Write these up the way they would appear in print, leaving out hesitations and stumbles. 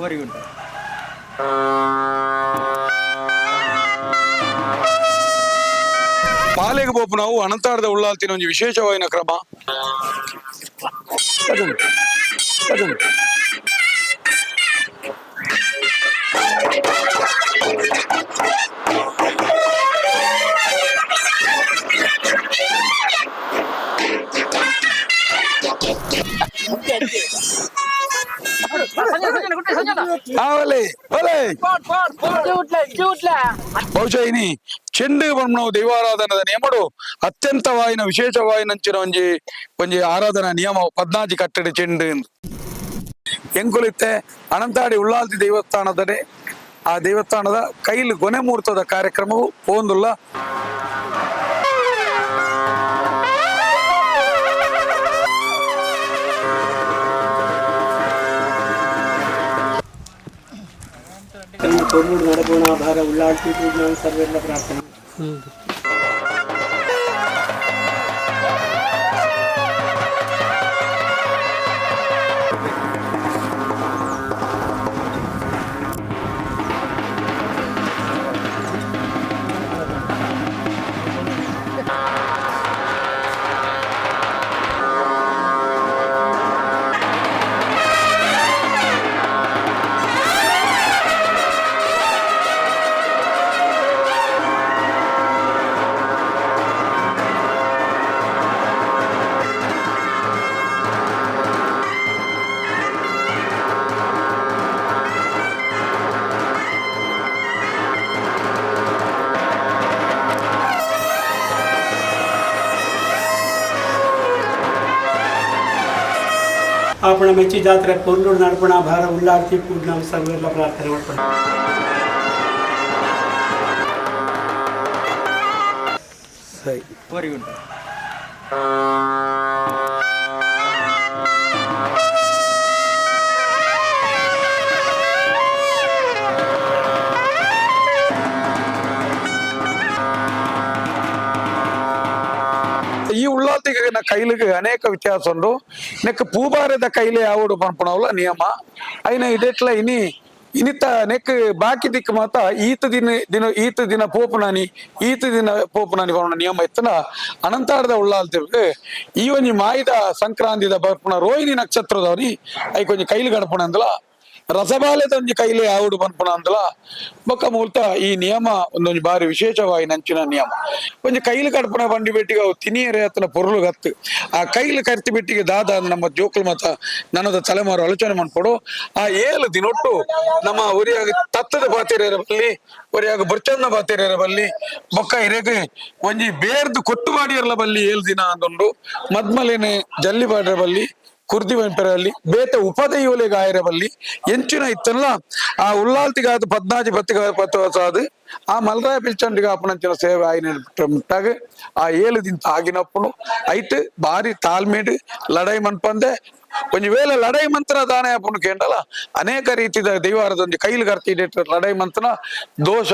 Very good. ಪಾಲೆಗೆ ಬೋಪು ನಾವು ಅನಂತಾಡದ ಉಳ್ಳಾಲ್ತಿನ ಒಂದು ವಿಶೇಷವಾದ ಕ್ರಮ. ಬಹುಶಃ ಇನಿ ಚೆಂಡು ಬಣ್ಣ ದೈವಾರಾಧನದ ನಿಯಮಡು ಅತ್ಯಂತವಾಯಿನ ವಿಶೇಷವಾಯಿನಂಚಿನ ಒಂಜಿ ಒಂಜಿ ಆರಾಧನಾ ನಿಯಮ 14 ಕಟ್ಟಡ ಚೆಂಡು ಎಂಕುಲಿತ್ತೆ ಅನಂತಾಡಿ ಉಳ್ಳಾಲ್ತಿ ದೇವಸ್ಥಾನದಡೆ ಆ ದೇವಸ್ಥಾನದ ಕೈಲು ಗೊನೆ ಮುಹೂರ್ತದ ಕಾರ್ಯಕ್ರಮವು ಪೋಂದುಲ್ಲ. ನಡಗೋಣ ಭಾರ ಉಳ್ಳಾಡ್ತಿ ಸರ್ವೆಲ್ಲ ಪ್ರಾರ್ಥನೆ. आपण ಮೆಚ್ಚಿ ಜಾತ್ರೆ ಪೊರ್ಲೂರು ನಡಪಣ ಭಾರ ಉಳ್ಳಾಡ್ತಿ ಕೂಡ ನಾವು ಸರ್ವೆಲ್ಲ ಪ್ರಾರ್ಥನೆ ಮಾಡ್ಕೊಂಡು ಸರಿ. Very good. ಈ ಉಳ್ಳಾಲ್ತಿಗೆ ಕೈಲಿಗೆ ಅನೇಕ ವ್ಯತ್ಯಾಸ ಉಂಟು. ನೆಕ್ ಪೂಬಾರದ ಕೈಲಿ ಯಾವಡು ಪನ್ಪಣವಲ್ಲ ನಿಯಮ ಐನ ಇದೆಟ್ಲ ಇನಿತ ನೆಕ್ ಬಾಕಿ ದಿಕ್ಕು ಮಾತ ಈತ ದಿನ ಪೋಪುನಾನಿ ಬರೋಣ ನಿಯಮ ಇತ್ತನ ಅನಂತಾಡದ ಉಳ್ಳಾಲ್ತಿರ್ಗೆ ಈ ಒಂಜಿ ಮಾಯಿದ ಸಂಕ್ರಾಂತಿದ ಬರ್ಪುಣ ರೋಹಿಣಿ ನಕ್ಷತ್ರದವನಿ ಐ ಕೊಂಚ ಕೈಲಿ ಗಡಪಣ ಅಂದಲ ರಸಬಾಲೆದ ಒಂಜಿ ಕೈಲಿ ಆವುಡು ಪನ್ಪುಣ ಅಂದಲ ಬೊಕ್ಕ ಮೂಲತ ಈ ನಿಯಮ ಒಂದೊಂದು ಬಾರಿ ವಿಶೇಷವಾಗಿ ನಂಚಿನ ನಿಯಮ. ಒಂಜಿ ಕೈಲಿ ಕಡಪಣ ಬಂಡಿ ಬೆಟ್ಟಿಗೆ ಅವು ತಿನಿಯರೆ ಆತನ ಪೊರುಳು ಗತ್ತು ಆ ಕೈಲಿ ಕರ್ತಿ ಬೆಟ್ಟಿಗೆ ದಾದ ನಮ್ಮ ಜೋಕುಲು ಮತ ನನ್ನದ ತಲೆಮಾರು ಆಲೋಚನೆ ಮಾಡ್ಕೊಡು. ಆ 7 ದಿನೊಟ್ಟು ನಮ್ಮ ಒರಿಯಾಗ ತತ್ತದ ಪಾತಿರೇರ ಬಲ್ಲಿ ಒರಿಯಾಗ ಬರ್ಚಂದ ಪಾತಿರೇರ ಬಲ್ಲಿ ಬೊಕ್ಕ ಹಿರೇಗೆ ಒಂಜಿ ಬೇರ್ದು ಕೊಟ್ಟು ಮಾಡಿಯರ್ಲ ಬಲ್ಲಿ 7 ದಿನ ಅಂದುಂಡು ಮದ್ಮಲೇನೆ ಜಲ್ಲಿ ಬಾಡ್ರ ಬಲ್ಲಿ ಕುರ್ದಿ ವೆಂಪರಲ್ಲಿ ಬೇತ ಉಪದೈವಲೆ ಗಾಯರ ಬಲ್ಲಿ ಎಂಚಿನ ಇತ್ತಲ್ಲ ಆ ಉಳ್ಳಾಲ್ತಿಗಾದ 14 ಆ ಮಲ್ರಾಯ ಪಿಲ್ಚಂಡಿಗೆ ಅಪ್ಪನಂಚಿನ ಸೇವೆ ಆಯ್ನ ಮುಟ್ಟಾಗ ಆ 7 ದಿನ ಆಗಿನಪ್ಪನು ಐಟ್ ಬಾರಿ ತಾಳ್ಮೇಡು ಲಡೈ ಮನ್ಪಂದೆ ಒಂಜಿ ವೇಳೆ ಲಡೈ ಮಂತ್ರ ದಾನೆ ಅಪ್ಪನು ಕೇಂಡಲ್ಲ ಅನೇಕ ರೀತಿಯ ದೈವಾರದೊಂದು ಕೈಲು ಕರ್ತಿ ಲಡೈ ಮಂತ್ರ ದೋಷ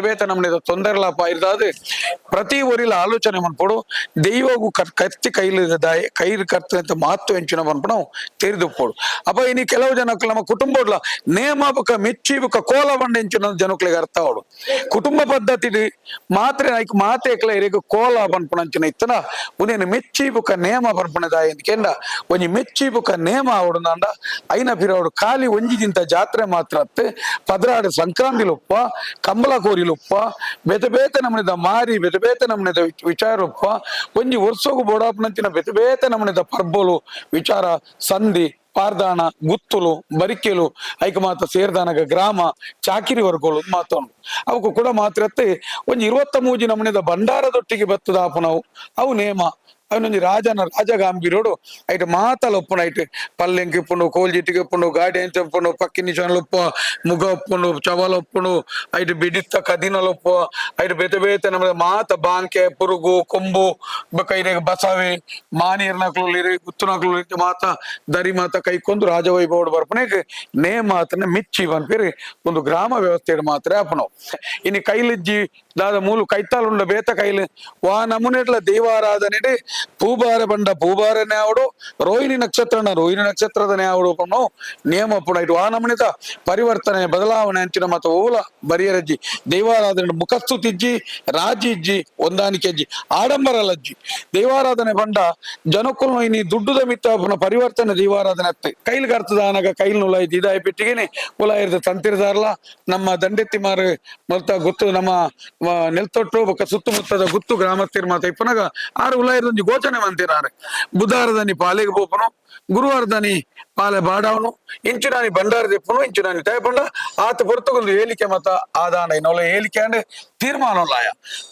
ಬೇತ ನಮ್ಮನೆ ತೊಂದರೆಲಾಪ ಇರ್ದಾದ ಪ್ರತಿ ಊರಿಲ ಆಲೋಚನೆ ಮನ್ಪಡು ದೈವಗೂ ಕತ್ತಿ ಕೈಲು ಕರ್ತಿ ಅಂತ ಮಹತ್ವ ಹೆಂಚಿನ ಮನ್ಪಡು ತೆರೆದುಪೋಡು. ಅಪ್ಪ ಇನಿ ಕೆಲವು ಜನಕ್ಕೆ ನಮ್ಮ ಕುಟುಂಬ ನೇಮ ಬುಕ್ಕ ಮೆಚ್ಚಿ ಬುಕ್ಕ ಕೋಲ ಬಂಡ ಹೆಂಚಿನ ಜನಕ್ಲಿಗೆ ಅರ್ಥ ಅವಡು ಕುಟುಂಬ ಪದ್ಧತಿ ಮಾತ್ರ ಐಕ್ ಮಾತೇಕ್ಲ ಇರೇಗ ಕೋಲ ಬನ್ಪುಣಂಚಿನ ಇತ್ತನ ಉನೇನು ಮೆಚ್ಚಿ ಬುಕ್ಕ ನೇಮ ಬನ್ಪುಣದ ಎಂದ್ಕೆಂಡ ಒಂಜಿ ಮೆಚ್ಚಿ ಬುಕ್ಕ ನೇಮ ಅವಡುಂದಾಂಡ ಐನ ಪಿರವಡು ಖಾಲಿ ಒಂಜಿಗಿಂತ ಜಾತ್ರೆ ಮಾತ್ರ ಅತ್ತೆ ಪದ್ರಾಡು ಸಂಕ್ರಾಂತಿಲುಪ್ಪ ಕಂಬಳ ಕೋರಿಲುಪ್ಪ ಬೇತೆ ನಮ್ಮನೆದ ಮಾರಿ ಬೇತೆ ನಮ್ಮನೆದ ವಿಚಾರಪ್ಪ ಒಂಜಿ ವರ್ಷಗೂ ಬೋಡಾಪನಂಚಿನ ಬೇತೆ ನಮ್ಮನೆದ ಪರ್ಬೋಲು ವಿಚಾರ ಸಂಧಿ ಪಾರ್ದಾಣ ಗುತ್ತುಲು ಬರಿಕೆಲು ಐಕ ಮಾತ ಸೇರ್ದಾನಗ ಗ್ರಾಮ ಚಾಕಿರಿ ವರ್ಗಗಳು ಮಾತೊಂಡು ಅವಕ್ಕೂ ಕೂಡ ಮಾತ್ರ ಒಂಜಿ 23 ನಮ್ಮನೆದ ಭಂಡಾರದೊಟ್ಟಿಗೆ ಬತ್ತದ ಆಪನವು ಅವು ನೇಮ ಅವನೊಂದು ರಾಜಗಾಂಭೀರ್ಯೋಡು ಐಟ್ ಮಾತಲ್ಲ ಒಪ್ಪುಂಡು ಐಟ್ ಪಲ್ಲೆಂಗೆ ಇಪ್ಪುಂಡು ಕೋಲ್ಜಿಟ್ಟಿಗೆ ಇಪ್ಪುಂಡು ಗಾಡಿ ಎಂಚ ಒಪ್ಪುಂಡು ಪಕ್ಕಿನಿ ಚನಲೊಪ್ಪ ಮುಗ ಒಪ್ಪುಂಡು ಚವಲ ಒಪ್ಪುಂಡು ಐಟ್ ಬಿಡಿತ್ತ ಕದಿನಲೊಪ್ಪ ಐಟ್ ಬೇತೆ ನಮ್ಮದ ಮಾತ ಬಾಂಕೆ ಪುರುಗು ಕೊಂಬು ಕೈರೆ ಬಸವೆ ಮಾನಿಯರ್ನಕ್ಲು ಗುತ್ತುನಕ್ಲು ಮಾತ ದರಿ ಮಾತ ಕೈಕೊಂದು ರಾಜವೈಭವಡು ಬರ್ಪನೆಗೆ ನೇ ಮಾತನ್ನ ಮಿಚ್ಚಿ ಬನ್ಪೇರಿ ಒಂದು ಗ್ರಾಮ ವ್ಯವಸ್ಥೆ ಮಾತ್ರ ಅಪ್ಪನವು ಇನ್ನು ಕೈಲಿಜ್ಜಿ ದಾದ ಮೂಲು ಕೈತಾಲುಂಡ ಬೇತ ಕೈಲು ವಾ ನಮುನೆಡ್ಲ ದೈವಾರಾಧನೆ ಪೂಬಾರೆ ಬಂಡ ಪೂಬಾರನೇ ಆವಡು ರೋಹಿಣಿ ನಕ್ಷತ್ರದನೇ ಆವಡು ಪನ್ನು ನಿಯಮ ಪುಣ ಇಟ್ಟು ಆ ನಮನಿತ ಪರಿವರ್ತನೆ ಬದಲಾವಣೆ ಅಂಚಿನ ಮತ್ತು ಓಲ ಬರಿಯರಜ್ಜಿ ದೈವಾರಾಧನೆ ಮುಖಸ್ತುತಿಜ್ಜಿ ರಾಜಿ ಇಜ್ಜಿ ಹೊಂದಾಣಿಕೆ ಅಜ್ಜಿ ಆಡಂಬರಲಜ್ಜಿ ದೈವಾರಾಧನೆ ಬಂಡ ಜನಕ್ಕೂ ಇನಿ ದುಡ್ಡುದ ಮಿತ್ತ ಪುನಃ ಪರಿವರ್ತನೆ ದೈವಾರಾಧನೆ ಅತ್ತೆ ಕೈಲ್ ಕರ್ತದ ಆನಾಗ ಕೈಲ್ ನುಲ ಇದ್ದು ಇದಾಯಿ ಪೆಟ್ಟಿಗೆನೆ ಉಲ ಇರ್ದ ತಂತಿರ್ದಾರ್ಲ ನಮ್ಮ ದಂಡೆತ್ತಿ ಮಾರು ಮಲ್ತ ಗೊತ್ತು ನಮ್ಮ ನೆಲ್ತೊಟ್ಟು ಬೊಕ್ಕ ಸುತ್ತಮುತ್ತದ ಗುತ್ತು ಗ್ರಾಮಸ್ಥರು ಮಾತ ಇಪ್ಪನಾಗ ಆರು ಉಲ ಇರ್ದೊಂಜಿ ಗೋಚನೆ ಮಂತಿರಾರೆ ಬುಧವಾರದನಿ ಪಾಲೆಗೆ ಪೋಪನು ಗುರುವಾರದನಿ ಪಾಲೆ ಬಾಡವನು ಇಂಚುನಾನಿ ಬಂಡಾರ ದೆಪ್ಪನು ಇಂಚುನಾನಿ ಟೈಪಂಡ ಆತ ಪೊರ್ತಗೊಂದು ಹೇಳಿಕೆ ಮತ ಆದಾನ ಇನ್ನೊಲ ಹೇಳಿಕೆ ಅಂದ್ರೆ ತೀರ್ಮಾನ ಲಾಯ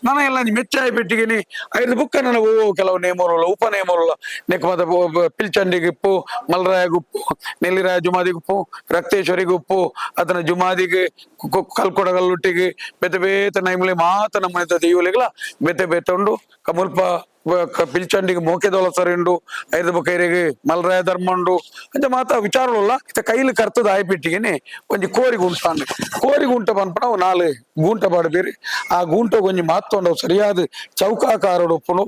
ನನ್ನ ಎಲ್ಲ ಮೆಚ್ಚಾಯಿ ಪೆಟ್ಟಿಗೆನಿ ಐದು ಬುಕ್ಕ ನನ್ನ ಕೆಲವು ನೇಮೋರಲ್ಲ ಉಪ ನೇಮೋರಲ್ಲ ನೆಕ್ ಮತ ಪಿಲ್ಚಂಡಿಗೆ ಉಪ್ಪು ಮಲ್ರಾಯ ಗುಪ್ಪು ನೆಲ್ಲಿರಾಯ ಜುಮಾದಿ ಗುಪ್ಪು ರಕ್ತೇಶ್ವರಿ ಗುಪ್ಪು ಅದನ್ನ ಜುಮಾದಿಗೆ ಕಲ್ಕೊಡಗಲ್ಲುಟ್ಟಿಗೆ ಬೆತ್ತ ಬೇತ ನೈಮಲೆ ಮಾತ ನಮ್ಮ ದೈವಲಿಗಳ ಬೆತ್ತ ಬೆತ್ತ ಉಂಡು ಮುಲ್ಪ ಪಿಲ್ಚಂಡಿಗೆ ಮೋಕೆದೋಲ ಸರಿಂಡು ಐದು ಬಕೈರಿಗೆ ಮಲ್ರಾಯ ಧರ್ಮ ಉಂಡು ಅಂತ ಮಾತ ವಿಚಾರಲ್ಲ ಇತ್ತ ಕೈಲಿ ಕರ್ತದ ಆಯ್ಪಿಟ್ಟಿಗೆನೆ ಒಂಜಿ ಕೋರಿ ಗುಂಟ ಪನ್ಪಣ ಅವು 4 ಗೂಂಟ ಬಾಡಬೇರಿ ಆ ಗೂಂಟ ಒಂಜಿ ಮಾತೊಂಡು ಸರಿಯಾದ ಚೌಕಾಕಾರೋಡು ಉಪ್ಪುನು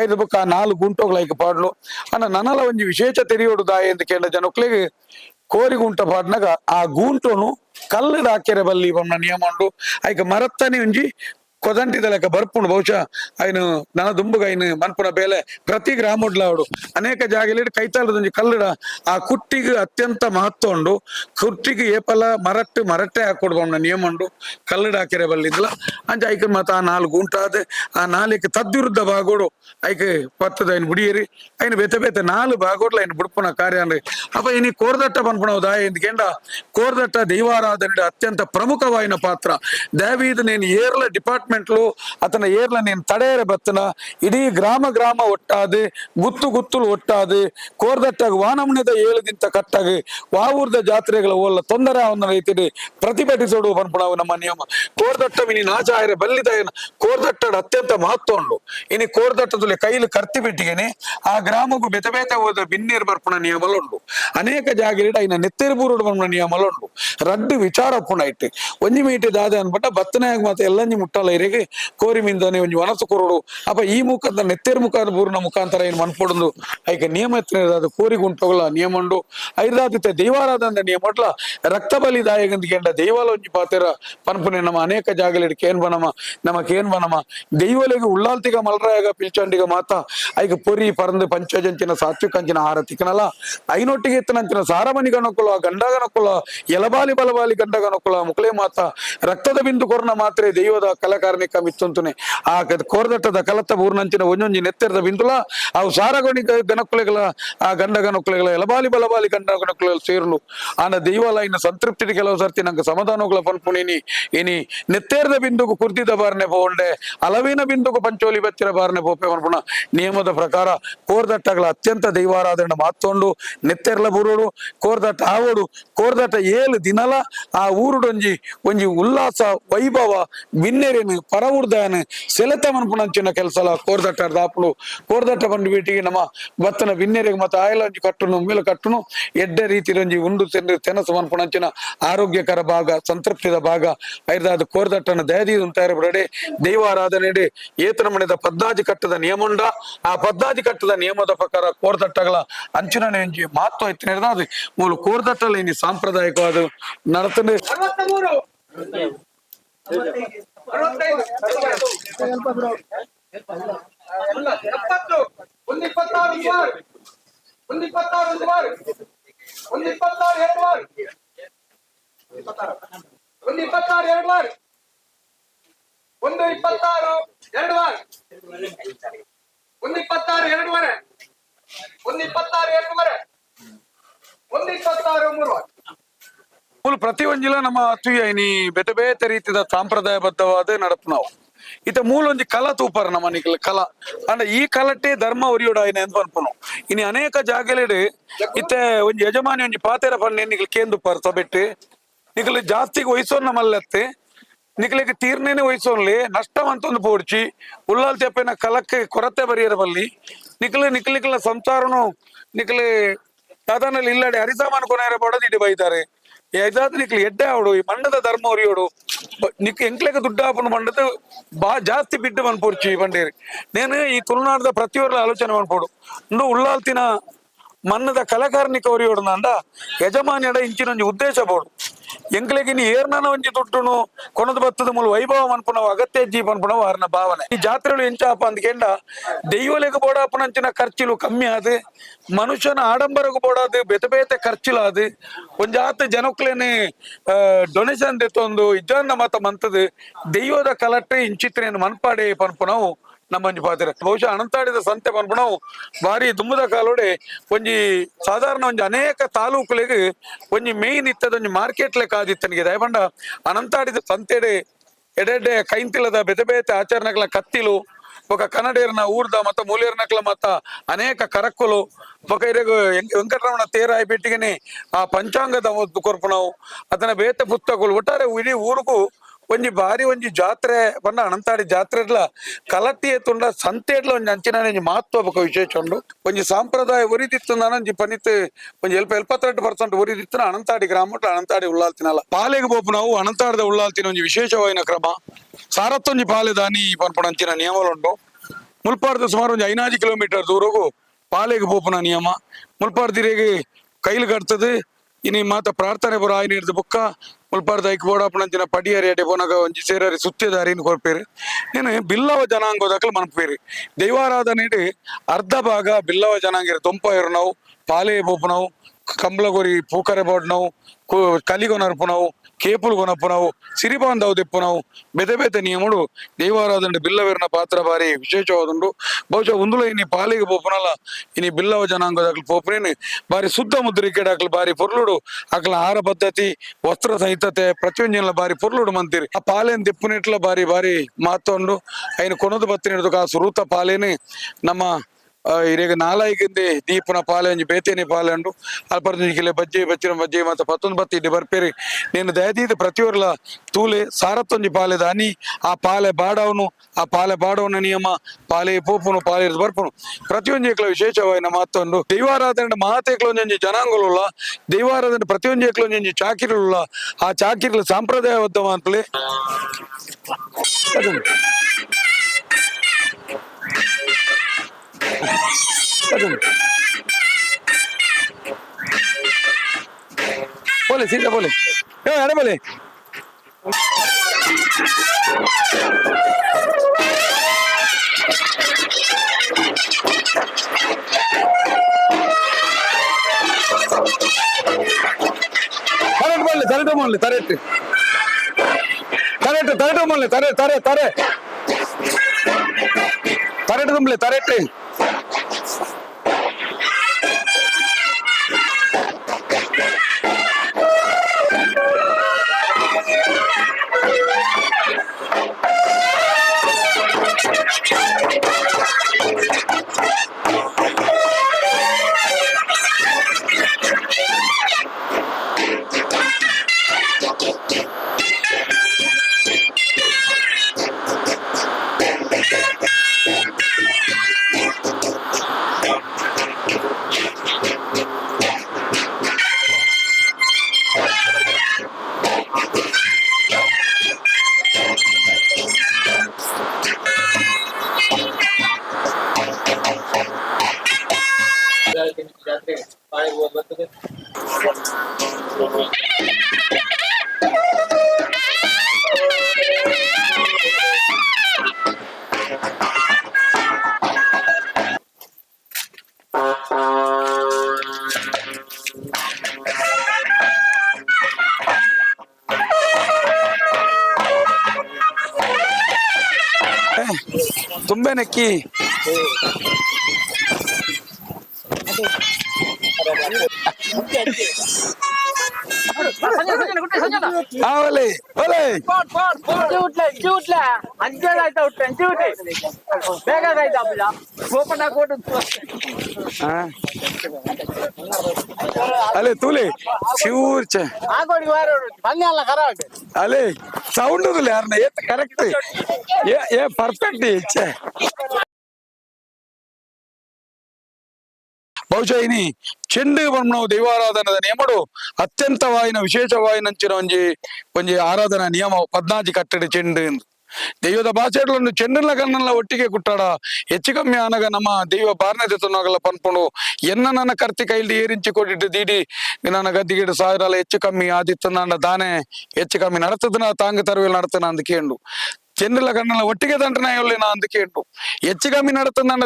ಐದು ಬುಕ್ಕ ಆ 4 ಗೂಂಟೋಗಳು ಐಕೆ ಪಾಡ್ಲು ಅನ್ನ ನನಲ ಒಂಜಿ ವಿಶೇಷ ತೆರಿಯೋಡು ದಾಯ ಎಂದು ಕೇಂದ್ರ ಜನಕ್ಲೆಗೆ ಕೋರಿ ಗುಂಟ ಪಾಡ್ನಾಗ ಆ ಗೂಂಟೋನು ಕಲ್ಲದ ಹಾಕೆರೆ ಬಲ್ಲಿ ಬಣ್ಣ ನಿಯಮ ಉಂಡು ಐಕ ಮರತ್ತನೆ ಒಂಜಿ ಕೊದಂಟಿದ ಲೆಕ್ಕ ಬರ್ಪುಂಡು ಬಹುಶಃ ಐನು ನನ ದುಂಬುಗ ಐನು ಮನ್ಪುನ ಬೇಲೆ ಪ್ರತಿ ಗ್ರಾಮಡ್ಲ ಅವಡು ಅನೇಕ ಜಾಗಲಿ ಕೈತಾಲದೊಂಜಿ ಕಲ್ಲಡ ಆ ಕುಟ್ಟಿಗೆ ಅತ್ಯಂತ ಮಹತ್ವ ಉಂಡು ಕುಟ್ಟಿಗೆ ಏಪಲ ಮರಟ್ಟೆ ಹಾಕೊಡ್ಬಣ್ಣ ನಿಯಮ ಉಂಡು ಕಲ್ಲಡ ಹಾಕಿರೆ ಬಲ್ಲಿದ್ಲ ಅಂಚ ಐಕ ಮತ್ತ ಆ 4 ಗುಂಟಾದ ಆ 4ಕ್ಕೆ ತದ್ವಿರುದ್ಧ ಭಾಗೋಡು ಐಕೆ ಪತ್ತದ ಐನು ಬುಡಿಯೇರಿ ಐನು ಬೇತೆ 4 ಭಾಗೋಡ್ಲ ಐನು ಬುಡ್ಪುನ ಕಾರ್ಯ ಅಂದ್ರೆ ಅಪ್ಪ ಇನಿ ಕೋರ್ದಟ್ಟ ಪನ್ಪುಣವು ದಾಯ ಎಂದ್ಕೆಂಡ ಕೋರ್ದಟ್ಟ ದೈವಾರಾಧನೆ ಅತ್ಯಂತ ಪ್ರಮುಖವಾಯಿನ ಪಾತ್ರ ದಯವಿದು ನೇನು ಏರ್ಲ ಡಿಪಾರ್ಟ್ಮೆಂಟ್ ಅತನ ಏರ್ಲ ನೀನ್ ತಡೆಯರೆ ಬತ್ತನ ಇಡೀ ಗ್ರಾಮ ಒಟ್ಟಾದು ಗುತ್ತುಲು ಒಟ್ಟಾದು ಕೋರ್ದಟ್ಟಾಗ ವಾನಮುಣದ 7 ದಿಂತ ಕಟ್ಟಾಗಿ ವಾವೂರ್ದ ಜಾತ್ರೆಗಳ ಓಲ್ಲ ತೊಂದರೆ ಅವನ ರೈತಿಡಿ ಪ್ರತಿಭಟಿಸೋಡು ಪನ್ಪುಣವು ನಮ್ಮ ನಿಯಮ ಕೋರ್ದಟ್ಟ ಇನಿ ನಾಚಾಯರೆ ಬಲ್ಲಿದ ಕೋರ್ದಟ್ಟದ ಅತ್ಯಂತ ಮಹತ್ವ ಉಂಡು ಇನಿ ಕೋರ್ದಟ್ಟದಲ್ಲಿ ಕೈಲಿ ಕರ್ತಿ ಬಿಟ್ಟಿಗೆನೆ ಆ ಗ್ರಾಮಗೂ ಬೆತೆ ಹೋದ ಬಿನ್ನೇರು ಬರ್ಪುಣ ನಿಯಮಲು ಉಂಡು ಅನೇಕ ಜಾಗಲಿಡ ಐನ ನೆತ್ತೇರ್ಬೂರುಡು ಬರ್ಪುಣ ನಿಯಮಲು ಉಂಡು ರಡ್ಡು ವಿಚಾರ ಪುಣ ಇಟ್ಟು ಒಂಜಿ ಮೀಟಿ ದಾದ ಅನ್ಬಟ್ಟ ಬತ್ತನಾಗ ಮಾತ ಎಲ್ಲಂಜಿ ಮುಟ್ಟಲ್ಲ ಇರೆಗೆ ಕೋರಿ ಮಿಂದನೆ ಒಂಜಿ ವನಸು ಕೊರಡು ಅಪ್ಪ ಈ ಮುಖದ ನೆತ್ತೇರ್ ಮುಖದ ಬೂರಿನ ಮುಖಾಂತರ ಏನು ಮನ್ಪೊಡು ಐಕ ನಿಯಮ ಎತ್ತಿನ ಕೋರಿ ಗುಂಟೋಗಳ ನಿಯಮ ಉಂಡು ಐದಾದಿತ್ತ ದೈವಾರಾಧನ ನಿಯಮ ಒಟ್ಲ ರಕ್ತ ಬಲಿದಾಯಗಂದಿಗೆಂಡ ದೈವಾಲ ಒಂಜಿ ಪಾತೆರ ಪನ್ಪುನೆ ನಮ್ಮ ಅನೇಕ ಜಾಗಲಿಡ್ ಕೇನ್ ಬನಮ ದೈವಲಿಗೆ ಉಳ್ಳಾಲ್ತಿಗ ಮಲ್ರಾಯಗ ಪಿಲ್ಚಂಡಿಗ ಮಾತ ಐಕ ಪೊರಿ ಪರಂದು ಪಂಚಜಂಚಿನ ಸಾತ್ವಿಕಂಚಿನ ಆಹಾರ ತಿಕ್ಕನಲ್ಲ ಐನೊಟ್ಟಿಗೆ ಎತ್ತನಂಚಿನ ಸಾರಮಣಿ ಗಣಕುಲ ಗಂಡಗನಕುಲ ಎಲಬಾಲಿ ಬಲಬಾಲಿ ಗಂಡಗನಕುಲ ಮುಕ್ಳೆ ಮಾತ ರಕ್ತದ ಬಿಂದು ಕೊರ್ನ ಮಾತ್ರೆ ದೈವದ ಕಲಕಾರ್ಣಿಕ ಮಿತ್ತುಂತುನೆ ಆ ಕೋರ್ದಟ್ಟದ ಕಲತ್ತ ಬೂರ್ನಂಚಿನ ಒಂಜೊಂಜಿ ನೆತ್ತೆರದ ಬಿಂದುಲ ಅವು ಸಾರಗಣಿ ಗಣಕುಲೆಗಳ ಆ ಗಂಡಗನಕುಲೆಗಳ ಎಲಬಾಲಿ ಬಲಬಾಲಿ ಗಂಡಗನಕುಲೆಗಳ ಸೇರ್ಲು ಆನ ದೈವಾಲ ಇನ್ನು ಸಂತೃಪ್ತಿ ಕೆಲವು ಸರ್ತಿ ನಂಗೆ ಸಮಾಧಾನಗಳ ಪನ್ಪುಣಿನಿ ಇನಿ ನೆತ್ತೇರದ ಬಿಂದುಗು ಕುರ್ದಿದ ಬಾರನೆ ಪೋಂಡೆ ಅಲವಿನ ಬಿಂದುಗು ಪಂಚೋಲಿ ಬಚ್ಚಿರ ಬಾರನೆ ಪೋಪೆ ಪನ್ಪುಣ ನಿಯಮದ ಪ್ರಕಾರ ಕೋರ್ದಟ್ಟಗಳ ಅತ್ಯಂತ ದೈವಾರಾಧನೆ ಮಾತೊಂಡು ನೆತ್ತೆರ್ಲ ಬೂರೋಡು ಕೋರ್ದಟ್ಟ ಆವೋಡು ಕೋರ್ದಟ್ಟ 7 ದಿನಲ ಆ ಊರುಡೊಂಜಿ ಒಂಜಿ ಉಲ್ಲಾಸ ವೈಭವ ಬಿನ್ನೆರೇನು ಪರವುರ್ದಾನ ಸೆಲೆತ ಮನ್ಪುಣಂಚಿನ ಕೆಲಸಲ ಕೋರ್ದಟ್ಟ ದಾಪುಡು ಕೋರ್ದಟ್ಟ ಬಂದು ಬಿಟ್ಟಿಗೆ ನಮ್ಮ ಬತ್ತನ ಬಿನ್ನೆರೆಗೆ ಮತ್ತೆ ಆಯಲ ಒಂಜಿ ಕಟ್ಟುನು ಮೇಲೆ ಕಟ್ಟುನು ಎಡ್ಡೆ ರೀತಿಲೊಂಜಿ ಉಂಡು ತೆನಸು ಮನ್ಪುಣಂಚಿನ ಆರೋಗ್ಯಕರ ಭಾಗ ಸಂತೃಪ್ತಿದ ಭಾಗ ಐದಾದ ಕೋರ್ದಟ್ಟನ ದಯದಿ ಉಂಟಾರ ಬಿಡಡೆ ದೈವಾರಾಧನೆ ಏತನ ಮನೆದ ಪದ್ನಾಜಿ ಕಟ್ಟದ ನಿಯಮ ಉಂಡ ಆ ಪದ್ನಾಜಿ ಕಟ್ಟದ ನಿಯಮದ ಪ್ರಕಾರ ಕೋರ್ದಟ್ಟಗಳ ಅಂಚಿನ ಒಂಜಿ ಮಹತ್ವ ಎತ್ತಿನ ಹಿಡಿದ ಮೂಲ ಕೋರ್ದಟ್ಟಲ್ಲಿ ಇನಿ ಸಾಂಪ್ರದಾಯಿಕವಾದ ನಡತನೆ ಪ್ರತಿ ಒಂಜಿಲ ನಮ್ಮ ಅತ್ವಿಯ ಇನಿ ಬೇತೆ ಬೇತೆ ರೀತಿಯ ಸಾಂಪ್ರದಾಯಬದ್ಧವಾದ ನಡಪು ನಾವು ಇತ ಮೂಲೊಂಜಿ ಕಲ ತೂಪರ ನಮ್ಮ ನಿಖಲ್ ಕಲ ಅಂಡ ಈ ಕಲಟ್ಟೆ ಧರ್ಮ ಒರಿಯೋಡಾಯಿನ ಅಂತ ಅನ್ಪನು ಇನಿ ಅನೇಕ ಜಾಗಲೆಡ್ ಇತ್ತೆ ಒಂಜಿ ಯಜಮಾನಿ ಒಂಜಿ ಪಾತೆರ ಪನ್ನೆ ನಿಖಲ್ ಕೇಂದುಪ್ಪರ್ ಸೊಬೆಟ್ಟು ನಿಖಲ್ ಜಾಸ್ತಿಗೆ ವಯಸ್ಸೋನ್ನ ಮಲ್ಲತ್ತೆ ನಿಖಲಿಗೆ ತೀರ್ನೇನೆ ವಯಸ್ಸೋನ್ಲಿ ನಷ್ಟವಂತೊಂದು ಪೋಡ್ಚಿ ಉಲ್ಲಾಲ್ ತೆಪ್ಪೆನ ಕಲಕ್ಕೆ ಕೊರತೆ ಬರಿಯರ ಬಲ್ಲಿ ನಿಖಲಿಕ್ಲ ಸಂಸಾರನು ನಿಖಲಿ ಸಾಧಾರಣ ಇಲ್ಲಡೆ ಹರಿಸಾಮಾನು ಕೊನೆಯರ ಪಡೋದು ಇಡಿ ಬೈತಾರೆ ಯಜಾತ್ ನಿಖಲಿ ಎಡ್ಡೆ ಆವಡು ಈ ಮಣ್ಣದ ಧರ್ಮ ಒರಿಯೋಡು ನಿಕ್ ಎಂಕ್ಲೆಗೆ ದುಡ್ಡು ಹಾಕೊಂಡು ಬಂಡದು ಜಾಸ್ತಿ ಬಿಟ್ಟು ಬಂದ್ಪೋರ್ಚಿ ಬಂಡೇರಿ ನೇನು ಈ ತುಳುನಾಡದ ಪ್ರತಿಯೊರ್ಲ ಆಲೋಚನೆ ಮಾಡ್ಬೋಡು ಇಂದು ಉಳ್ಳಾಲ್ತಿನ ಮನ್ನದ ಕಲಾಕಾರನಿಕ ಒರಿಯೋಡ್ನಂಡ ಯಜಮಾನಿಯಡ ಇಂಚಿನೊಂಜಿ ಉದ್ದೇಶ ಬೋಡು ಎಂಕ್ಲೆಗೆ ನೀ ಏರ್ನಾನ ಒಂಜಿ ದುಡ್ಡುನು ಕೊನದು ಬತ್ತದ ಮೂಲ ವೈಭವ ಅನ್ಪುಣವು ಅಗತ್ಯ ಜೀಪ ಅನ್ಪುಣವು ಅರ್ನ ಭಾವನೆ ಈ ಜಾತ್ರೆಗಳು ಎಂಚಾಪ ಅಂದ್ಕೆಂಡ ದೈವಲೆಗೆ ಬೋಡಾಪನಂಚಿನ ಖರ್ಚಿಲು ಕಮ್ಮಿ ಆದ್ ಮನುಷ್ಯನ ಆಡಂಬರಗೂ ಬೋಡಾದು ಬೇತೆ ಬೇತೆ ಖರ್ಚಿಲು ಆದ್ ಒಂಜಾತ ಜನಕ್ಲೇನೆ ಡೊನೇಷನ್ ದೆತ್ತೊಂದು ಇಜ್ಜನ್ನ ಮತ ಮಂತದ್ ದೈವದ ಕಲಟ್ರೆ ಇಂಚಿತ್ರೇನು ಮನ್ಪಾಡೆ ಪನ್ಪುಣವು ನಮ್ಮಂಜಿ ಪಾತ್ರ ಬಹುಶಃ ಅನಂತಾಡಿದ ಸಂತೆ ಪನ್ಪುಣವು ಬಾರಿ ದುಮ್ಮದ ಕಾಲೋಡೆ ಒಂಜಿ ಸಾಧಾರಣ ಒಂಜಿ ಅನೇಕ ತಾಲೂಕುಲೆಗ್ ಒಂಜಿ ಮೇಯ್ನ್ ಇತ್ತದ ಒಂಜಿ ಮಾರ್ಕೆಟ್ ಲೆಕ್ಕ ಆದಿತ್ತನಿಗೆ ದಯಪಂಡ ಅನಂತಾಡಿದ ಸಂತೆಡೆ ಎಡೆಡ್ಡೆ ಕೈಂತಿಲದ ಬೇತೆ ಬೇತೆ ಆಚರಣೆಗಳ ಕತ್ತಿಲು ఒక ಕನ್ನಡೇರ್ನ ಊರ್ದ ಮತ್ತ ಮೂಲೇರ್ನಕ್ಲ ಮತ್ತ ಅನೇಕ ಕರಕ್ಕುಲು ಬೊಕ ಇರೆಗ್ ವೆಂಕಟರಮಣ ತೇರಾಯಿ ಪೆಟ್ಟಿಗೆನೆ ಆ ಪಂಚಾಂಗದ ಕೊರ್ಪು ನಾವು ಅದನ್ನ ಬೇತೆ ಪುಸ್ತಕಗಳು ಒಟ್ಟಾರೆ ಇಡೀ ಊರಿಗೂ ಒಂಜಿ ಬಾರಿ ಒಂಜಿ ಜಾತ್ರೆ ಪಂಡ ಅನಂತಾಡಿ ಜಾತ್ರೆಡ್ಲ ಕಲಟ್ಟಿ ಎತ್ತುಂಡ ಸಂತೆಡ್ಲ ಒಂಜಿ ಅಂಚಿನ ಮಹತ್ವ ಬೊಕ ವಿಶೇಷ ಉಂಡು ಒಂಜಿ ಸಾಂಪ್ರದಾಯ ಒರಿದಿತ್ತುಂದಾನ ಒಂಜಿ ಪನಿತ್ ಒಂಜಿ 72% ಒರಿದಿತ್ತುನ ಅನಂತಾಡಿ ಗ್ರಾಮ ಅನಂತಾಡಿ ಉಳ್ಳಾಲ್ತಿನಲ್ಲ ಪಾಲೆಗೆ ಬೋಪು ನಾವು ಅನಂತಾಡದ ಉಳ್ಳಾಲ್ತಿನ ಒಂಜಿ ವಿಶೇಷವಾಯಿನ ಕ್ರಮ ಸಾರತ್ತೊಂಜಿ ಪಾಲೆ ದಾನಿ ಪನ್ಪುಣ ಅಂಚಿನ ನಿಯಮಲುಂಡು ಮುಲ್ಪಾಡ್ದ ಸುಮಾರು ಒಂಜಿ 5 ಕಿಲೋಮೀಟರ್ ದೂರಗೂ ಪಾಲೆಗೆ ಬೋಪುನ ನಿಯಮ ಮುಲ್ಪಾಡ್ದಿರೆಗೆ ಕೈಲು ಕಟ್ತದೆ ಇನಿ ಮಾತ ಪ್ರಾರ್ಥನೆ ಬರ ಆಯ್ನ ಹಿಡ್ದು ಬುಕ್ಕ ಮುಲ್ಪಾಡ್ದ ಐಕ್ ಬೋಡಾಪನಂಚಿನ ಪಡಿಯರಿ ಅಡೆ ಬೋನಾಗ ಒಂಜಿ ಸೇರರಿ ಸುತ್ತಿದಾರಿನ ಕೊರ್ಪೇರಿ ನೀನು ಬಿಲ್ಲವ ಜನಾಂಗೋದಕ್ಲು ಮನ್ಪೇರಿ ದೈವಾರಾಧನೆಡ್ ಅರ್ಧ ಭಾಗ ಬಿಲ್ಲವ ಜನಾಂಗಿರ ತೊಂಪಾಯರು ನಾವು ಪಾಲೆ ಬೋಪು ನಾವು ಕಂಬ್ಳಗೊರಿ ಪೂಕರೆ ಬೋಡ್ ನಾವು ಕಲಿಗೊನರ್ಪು ನಾವು ಕೇಪುಲು ಕೊನಪ್ಪು ನಾವು ಸಿರಿಬಾಂಧವ್ ದೆಪ್ಪು ನಾವು ಬೇತೆ ಬೇತೆ ನಿಯಮಡು ದೈವಾರಾಧನೆ ಬಿಲ್ಲವೇರ್ನ ಪಾತ್ರ ಬಾರಿ ವಿಶೇಷವಾದುಂಡು ಬಹುಶಃ ಒಂದುಲ ಇನಿ ಪಾಲಿಗೆ ಪೋಪುನಲ್ಲ ಇನಿ ಬಿಲ್ಲವ ಜನಾಂಗದಾಗ್ಲು ಪೋಪುನೇನು ಬಾರಿ ಶುದ್ಧ ಮುದ್ರಿಕೆಡಾಕ್ಲು ಬಾರಿ ಪೊರ್ಲುಡು ಅಕ್ಲ ಆಹಾರ ಪದ್ಧತಿ ವಸ್ತ್ರ ಸಂಹಿತತೆ ಪ್ರತಿಯೊಂಜಿನ ಬಾರಿ ಪೊರ್ಲುಡು ಮಂತಿರಿ ಆ ಪಾಲೆನ್ ದೆಪ್ಪುನೆಟ್ಲ ಬಾರಿ ಬಾರಿ ಮಾತೊಂಡು ಐನು ಕೊನದು ಬತ್ತಿನ ಹಿಡಿದು ಆ ಸುರೂತ ಪಾಲೇನೆ ನಮ್ಮ ಇರೆಗ್ ನಾಲಾಯ್ಕಿಂದೆ ದೀಪನ ಪಾಲೆ ಒಂಜಿ ಬೇತೇನೆ ಪಾಲೆ ಉಂಡು ಅಲ್ಪರ್ಜಿಲೆ ಬಜ್ಜೆ ಬಚ್ಚಿನ ಬಜ್ಜೆ ಮತ್ತೆ ಪತ್ತೊಂದು ಬತ್ತಿಡ್ಡಿ ಬರ್ಪೇರಿ ನೀನು ದಯದೀದ ಪ್ರತಿಯೊರ್ಲ ತೂಲೆ ಸಾರತ್ತೊಂಜಿ ಪಾಲೆ ದಾನಿ ಆ ಪಾಲೆ ಬಾಡವನು ಆ ಪಾಲೆ ಬಾಡವನ ನಿಯಮ ಪಾಲೆ ಪೋಪುನು ಪಾಲೆ ಬರ್ಪುನು ಪ್ರತಿಯೊಂದು ವಿಶೇಷವಾಯಿನ ಮಾತೊಂದು ದೈವಾರಾಧನೆ ಮಹಾತೇಕ್ಲೊಂಜಿ ಜನಾಂಗಲುಲ್ಲ ದೈವಾರಾಧನೆ ಪ್ರತಿಯೊಂದು ಒಂಜಿ ಚಾಕಿರುಲ್ಲ ಆ ಚಾಕಿರ್ಲು ಸಾಂಪ್ರದಾಯಬದ್ಧ ಅಂತಲೇ बोले सीधा बोले अरे बोले ತರಟು ಮಾಡಲಿ ತರಟು ತರಟು ತರಟು ಮಾಡಲಿ ತರೆ ತರೆ ತರೆ ತರಟು ತುಂಬಲಿ ತರಟು ತುಂಬೆ ನೆಕ್ಕಿ ಅಲೆ ತೂಲೆ ಶಿವೂರ್ ಅಲೆ ಸೌಂಡ್ ಯಾರನ್ನ ಕರೆಕ್ಟ್ ಏ ಪರ್ಫೆಕ್ಟ್ ಬಹುಶಃ ಇನಿ ಚೆಂಡು ನಾವು ದೈವಾರಾಧನದ ನಿಯಮಡು ಅತ್ಯಂತವಾಯಿನ ವಿಶೇಷವಾಯಿನಂಚಿನ ಒಂಜಿ ಆರಾಧನಾ ನಿಯಮ 14 ಕಟ್ಟಡ ಚೆಂಡು ಎಂದು ದೈವದ ಭಾಷೆಗಳನ್ನು ಚೆಂಡನ ಕಣ್ಣಲ್ಲ ಒಟ್ಟಿಗೆ ಕುಟ್ಟಾಡ ಹೆಚ್ಚು ಕಮ್ಮಿ ಆನಗ ನಮ್ಮ ದೈವ ಬಾರ್ನೆದೆ ತೊನ್ನಾಗಲ್ಲ ಪನ್ಪುಂಡು ನನ್ನ ಕರ್ತಿ ಕೈಲಿ ಏರಿಂಚಿ ಕೊಟ್ಟಿಟ್ಟು ದೀಡಿ ನನ್ನ ಗದ್ದಿಗಿಡ ಸಾವಿರ ಹೆಚ್ಚು ಕಮ್ಮಿ ಆದಿತ್ತು ನನ್ನ ದಾನೆ ಹೆಚ್ಚು ಕಮ್ಮಿ ನಡತದನ ತಾಂಗ ತರುವೆಲ್ ನಡತನ ಅಂದ್ ಕೇಂಡು ಚೆಂಡಲ ಕಣ್ಣಲ್ಲ ಒಟ್ಟಿಗೆ ದಂಟನಾಯೊಳ್ಳಿನ ಅಂದ್ ಕೇಂಡು ಹೆಚ್ಚು ಕಮ್ಮಿ ನಡತ ನನ್ನ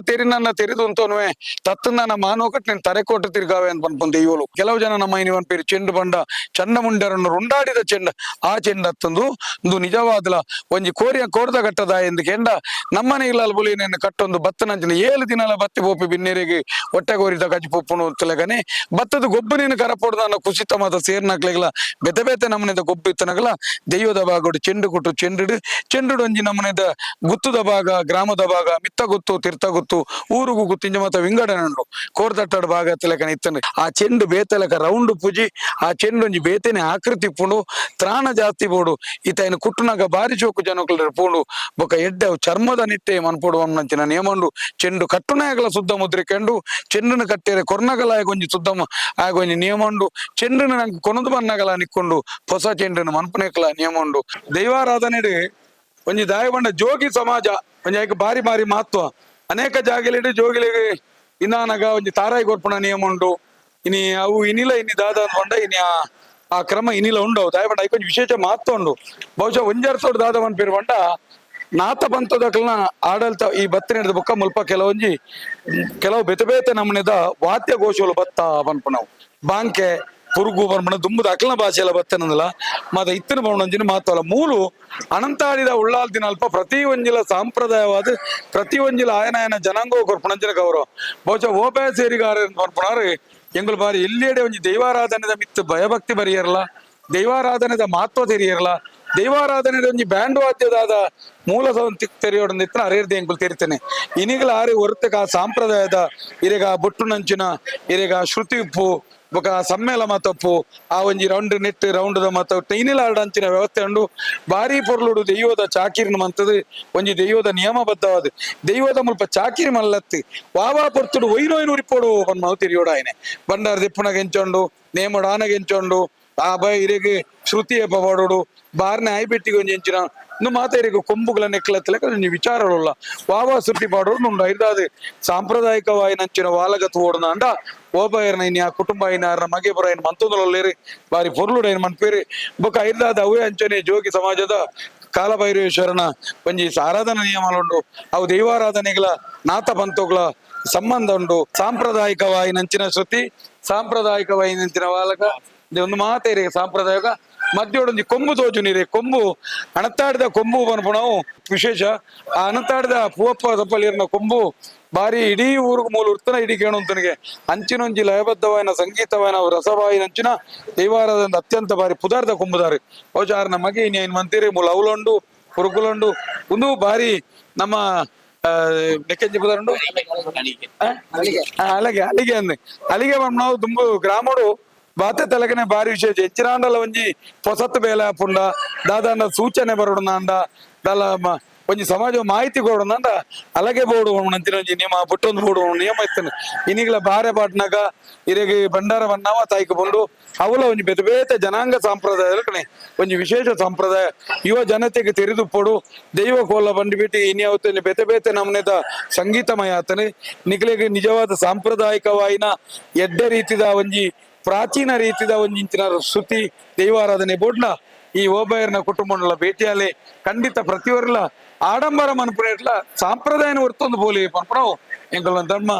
ತೆರಿದು ಅಂತೋನ್ವೆ ತತ್ತ ನನ್ನ ಮಾನೋಕಟ್ ನೀನು ತರೆಕೋಟ ತಿರ್ಗಾವೆ ಅಂತ ಪನ್ಪುಂದು ಇವಳು ಕೆಲವು ಜನ ನಮ್ಮ ಇವನ್ ಪೇರು ಚೆಂಡು ಬಂಡ ಚಂಡ ಮುಂಡರನ್ನು ರುಂಡಾಡಿದ ಚೆಂಡ ಆ ಚೆಂಡ ಹತ್ತಂದು ಒಂದು ನಿಜವಾದಲ ಒಂಜಿ ಕೋರಿಯ ಕೋರ್ದ ಕಟ್ಟದ ಎಂದು ಕೆಂಡ ನಮ್ಮನೆ ಇಲ್ಲ ಬುಲಿನ ಕಟ್ಟೊಂದು ಭತ್ತನಂಚಿನ 7 ದಿನಲ ಬತ್ತಿ ಪೋಪಿ ಬಿನ್ನೆರಿಗೆ ಹೊಟ್ಟೆ ಕೋರಿದ ಕಜ್ಜಿ ಪೊಪ್ಪುನು ತಲೆಗನೆ ಭತ್ತದ ಗೊಬ್ಬನಿನ ಕರಪೊಡ್ದ ನನ್ನ ಕುಸಿತ ಮತ ಸೇರ್ನಕ್ಲೆಗಲ ಬೆತೆ ಬೆತೆ ನಮ್ಮನೆದ ಗೊಬ್ಬು ಇತ್ತನಗಲ ದೈವದ ಭಾಗಡು ಚೆಂಡು ಕೊಟ್ಟು ಚೆಂಡು ಒಂಜಿ ನಮ್ಮನೆದ ಗುತ್ತುದ ಭಾಗ ಗ್ರಾಮದ ಭಾಗ ಮಿತ್ತ ಗುತ್ತು ತೀರ್ಥ ಗುತ್ತು ಊರುಗು ಗುತ್ತಿಂಜ ಮತ ವಿಂಗಡನುಂಡು ಕೋರ್ದಟ್ಟಡ ಭಾಗ ತಲೆಕನ ಇತ್ತನೆ ಆ ಚೆಂಡು ಬೇತಲಕ ರೌಂಡ್ ಪೂಜಿ ಆ ಚೆಂಡು ಒಂಜಿ ಬೇತೆನೆ ಆಕೃತಿ ಪುಂಡು ತ್ರಾಣ ಜಾಸ್ತಿ ಬೋಡು ಈತನ ಕುಟ್ಟುನಾಗ ಬಾರಿ ಚೋಕು ಜನಕುಲ ಪೋಂಡು ಬೊಕ ಎಡ್ಡೆ ಚರ್ಮದ ನಿಟ್ಟೆ ಮನ್ಪೋಡು ನಂಚಿನ ನಿಯಮಂಡು ಚೆಂಡು ಕಟ್ಟುನಾಯಗಲ ಸುದ್ದ ಮುದ್ರಿಕೆಂಡು ಚೆಂಡನ ಕಟ್ಟೆರೆ ಕೊರ್ನಗಲಾಯ ಒಂಜಿ ಸುದ್ದ ಆಗೊಂಜಿ ನಿಯಮಂಡು ಚೆಂಡನ ನಂಗೆ ಕೊನದು ಬನ್ನಗಲ ನಿಕ್ಕೊಂಡು ಹೊಸ ಚೆಂಡನ ಮನ್ಪನೇಕಲ ನಿಯಮಂಡು ದೈವಾರಾಧನೆಡೆ ಒಂಜಿ ದಾಯಬಂಡ ಜೋಗಿ ಸಮಾಜ ಒಂಜಿ ಐಕ್ ಬಾರಿ ಬಾರಿ ಮಹತ್ವ ಅನೇಕ ಜಾಗಲಿಡೆ ಜೋಗಿಲಿಗೆ ಇನ್ನಾನಗ ಒಂಜಿ ತಾರಾಯಿ ಕೊರ್ಪುನ ನಿಯಮ ಉಂಡು ಇನಿ ಅವು ಇನಿಲ ದಾದ ಅಂದ್ಕೊಂಡ ಇನಿ ಆ ಕ್ರಮ ಇನಿಲ ಉಂಡು ದಾಯಬಂಡ ಐಕ್ ಒಂಜಿ ವಿಶೇಷ ಮಹತ್ವ ಉಂಡು ಬಹುಶಃ ಒಂಜರ್ಸೋಡ್ ದಾದ ಮನ್ಪೇರು ಬಂಡ ನಾತ ಬಂತದಕ್ಲನ ಆಡಳಿತ ಈ ಬತ್ತಿನ ಹಿಡಿದ ಬುಕ್ಕ ಮುಲ್ಪ ಕೆಲವು ಬೆತೆ ಬೇತೆ ನಮ್ಮನೆದ ವಾದ್ಯ ಘೋಷಗಳು ಬತ್ತ ಪನ್ಪು ನಾವು ಬಾಂಕೆ ಪುರುಗು ಬರ್ಮಣ ದುಂಬುದ ಅಕ್ಲನ ಭಾಷೆಲ್ಲ ಬತ್ತನಂದಲ್ಲ ಮತ ಇತ್ತಿನ ಬಣ್ಣಂಜಿನ ಮಾತಲ್ಲ ಮೂಲು ಅನಂತಾಡಿದ ಉಳ್ಳಾಲ್ ದಿನಲ್ಪ ಪ್ರತಿ ಒಂಜಿಲ ಸಾಂಪ್ರದಾಯವಾದ ಪ್ರತಿ ಒಂಜಿಲ ಆಯನ ಜನಾಂಗ ಕೊರ್ಪಣಂಜಿನ ಗೌರವ ಬಹುಶಃ ಓಪೆ ಸೇರಿಗಾರ ಕೊರ್ಪಣಾರು ಎಂಗಳು ಬಾರಿ ಎಲ್ಲೆಡೆ ಒಂಜಿ ದೈವಾರಾಧನೆದ ಮಿತ್ತು ಭಯಭಕ್ತಿ ಬರಿಯರಲ್ಲ ದೈವಾರಾಧನೆದ ಮಹತ್ವ ತೆರಿಯರಲ್ಲ ದೈವಾರಾಧನೆದ ಒಂಜಿ ಬ್ಯಾಂಡ್ ವಾದ್ಯದಾದ ಮೂಲ ತೆರೆಯೋಡಿತ್ತು ಅರೇರ್ದೆ ಎಂಗಳು ತೆರಿತೇನೆ ಇನಿಗಳ ಆರಿ ಹೊರತಕ ಆ ಸಾಂಪ್ರದಾಯದ ಇರೆಗ ಬೊಟ್ಟು ನಂಚಿನ ಇರೆಗ ಶ್ರುತಿ ಉಪ್ಪು ಬೊಕ ಸಮ್ಮೇಳ ಮತಪ್ಪು ಆ ಒಂಜಿ ರೌಂಡ್ ನೆಟ್ ರೌಂಡ್ ಮತ ಟೈನಿಲ ಅಂಚಿನ ವ್ಯವಸ್ಥೆ ಉಂಡು ಬಾರಿ ಪೊರ್ಲುಡು ದೈವದ ಚಾಕಿರಿನ ಮಂತದು ಒಂಜಿ ದೈವದ ನಿಯಮಬದ್ಧವಾದ ದೈವದ ಮುಲ್ಪ ಚಾಕಿರಿ ಮಲ್ಲತ್ತಿ ವಾವಾ ಪೊರ್ತುಡು ಒಯ್ನೊಯ್ನು ಉರಿಪೋಡು ಪನ್ಮ ತಿರಿಯೋಡು ಆಯ್ನೆ ಬಂಡಾರ ದಿಪ್ಪುನಗ ಎಂಚೊಂಡು ನೇಮಡು ಆನಗೆ ಎಂಚೊಂಡು ಆ ಬೈ ಇರೆಗೆ ಶ್ರುತಿ ಎಪ್ಪ ಪಡೋಡು ಬಾರ್ನೆ ಆಯ್ಬೆಟ್ಟಿಗೆ ಒಂಜಿ ಎಂಚಿನ ಇನ್ನು ಮಾತ ಇರೆಗೆ ಕೊಂಬುಗಳ ನೆಕ್ಲತ್ತಲೆಕ ಒಂಜಿ ವಿಚಾರವುಳ್ಳ ವಾವಾ ಸುಟ್ಟಿ ಪಾಡೋಡು ಉಂಡು ಐದಾದ ಸಾಂಪ್ರದಾಯಿಕವಾಗಿ ನಂಚಿನ ವಾಲಗತ್ತು ಓಡುನ ಅಂಡ ಓಬಾಯರ್ನ ಇನ್ ಕುಟುಂಬ ಐನಾರ ಮಗೆ ಬರ ಏನ್ ಮಂತೊಂದುಲ್ಲೇರಿ ಬಾರಿ ಪೊರ್ಲುಡ ಏನ್ ಮನ್ಪೇರಿ ಬೊಕ ಐದಾದ ಅವೇ ಅಂಚನೆ ಜೋಗಿ ಸಮಾಜದ ಕಾಲಭೈರವೇಶ್ವರನ ಒಂಜಿ ಆರಾಧನಾ ನಿಯಮಲುಂಡು ಅವು ದೈವಾರಾಧನೆಗಳ ನಾತ ಪಂತುಗಳ ಸಂಬಂಧ ಉಂಡು ಸಾಂಪ್ರದಾಯಿಕವಾಗಿ ನಂಚಿನ ಶ್ರುತಿ ಸಾಂಪ್ರದಾಯಿಕವಾಗಿ ನಂಚಿನ ವಾಲಕ ಒಂದು ಮಾತೇರಿ ಸಾಂಪ್ರದಾಯಿಕ ಮಧ್ಯೋಡೊಂದು ಕೊಂಬು ತೋಜು ನೀರೆ ಕೊಂಬು ಅಣತಾಡಿದ ಕೊಂಬು ಪನ್ಪುಣವು ವಿಶೇಷ ಆ ಅಣತಾಡಿದ ಪೂವಪ್ಪ ತಪ್ಪಲಿರ್ನ ಕೊಂಬು ಬಾರಿ ಇಡೀ ಊರಿಗೆ ಮೂಲ ಉರ್ತನ ಇಡೀ ಕೇಳುವಂತನಿಗೆ ಅಂಚಿನೊಂಜಿ ಲಯಬದ್ಧವಾಯಿನ ಸಂಗೀತವಾಯಿನ ರಸವಾಯಿನ ಅಂಚಿನ ದೈವಾರಾಧನೆ ಅತ್ಯಂತ ಬಾರಿ ಪುದಾರ್ದ ಕೊಂಬುದಾರೆ ಬಹುಶಾರ್ನ ಮಗೆ ಇನ್ ಮಂತಿರಿ ಮೂಲ ಅವಲುಂಡು ಪುರುಗುಲುಂಡು ಒಂದು ಬಾರಿ ನಮ್ಮ ನೆಕ್ಕೆಂಜಿ ಪುದಾರುಂಡು ಅಲಿಗೆ ಅಂದೆ ಅಲಿಗೆ ನಾವು ದುಂಬು ಗ್ರಾಮಡು ಬಾತೆ ತಲೆಗನೆ ಬಾರಿ ವಿಶೇಷ ಹೆಚ್ಚಿನಾಂಡಲ ಒಂಜಿ ಹೊಸತ್ತು ಬೇಲೆ ಪುಂಡ ದಾದಾಂಡ ಸೂಚನೆ ಬರೋಡು ದಲ ಒಂಜಿ ಸಮಾಜ ಮಾಹಿತಿ ಕೊಡೋಣ ಅಲಗೆ ಬೋಡು ನಂತಿನ ಒಂಜಿ ನಿಯಮ ಬುಟ್ಟೊಂದು ಬೋಡು ನಿಯಮ ಇತ್ತನೆ ಇನಿಗಳ ಬಾರೆ ಪಾಟ್ನಾಗ ಇರೆಗೆ ಭಂಡಾರ ಬಣ್ಣವ ತಾಯ್ಕ ಬಂದು ಅವಲ ಒಂಜಿ ಬೇತೆ ಬೇತೆ ಜನಾಂಗ ಸಂಪ್ರದಾಯ ಒಂಜಿ ವಿಶೇಷ ಸಂಪ್ರದಾಯ ಯುವ ಜನತೆಗೆ ತೆರೆದು ಪೋಡು ದೈವ ಕೋಲ ಬಂದು ಬಿಟ್ಟು ಇನಿ ಅವತ್ತು ಬೇತೆ ಬೇತೆ ನಮ್ಮನೆದ ಸಂಗೀತಮಯ ಆತನೆ ನಿಖಲೆಗೆ ನಿಜವಾದ ಸಾಂಪ್ರದಾಯಿಕವಾಯಿನ ಎಡ್ಡೆ ರೀತಿದ ಒಂಜಿ ಪ್ರಾಚೀನ ರೀತಿದ ಒಂಜಿಂಚಿನ ಶ್ರುತಿ ದೈವಾರಾಧನೆ ಬೋಡ್ನ ಈ ಓಬಾಯರ್ನ ಕುಟುಂಬಗಳ ಭೇಟಿಯಲ್ಲಿ ಖಂಡಿತ ಪ್ರತಿಯೊರ್ಲ ಆಡಂಬರ ಮನ್ಪುರ ಸಾಂಪ್ರದಾಯನ ಹೊರ್ತೊಂದು ಬೋಲಿ ಪನ್ಪುಣವು ಎಂಕಲ್ ಧರ್ಮ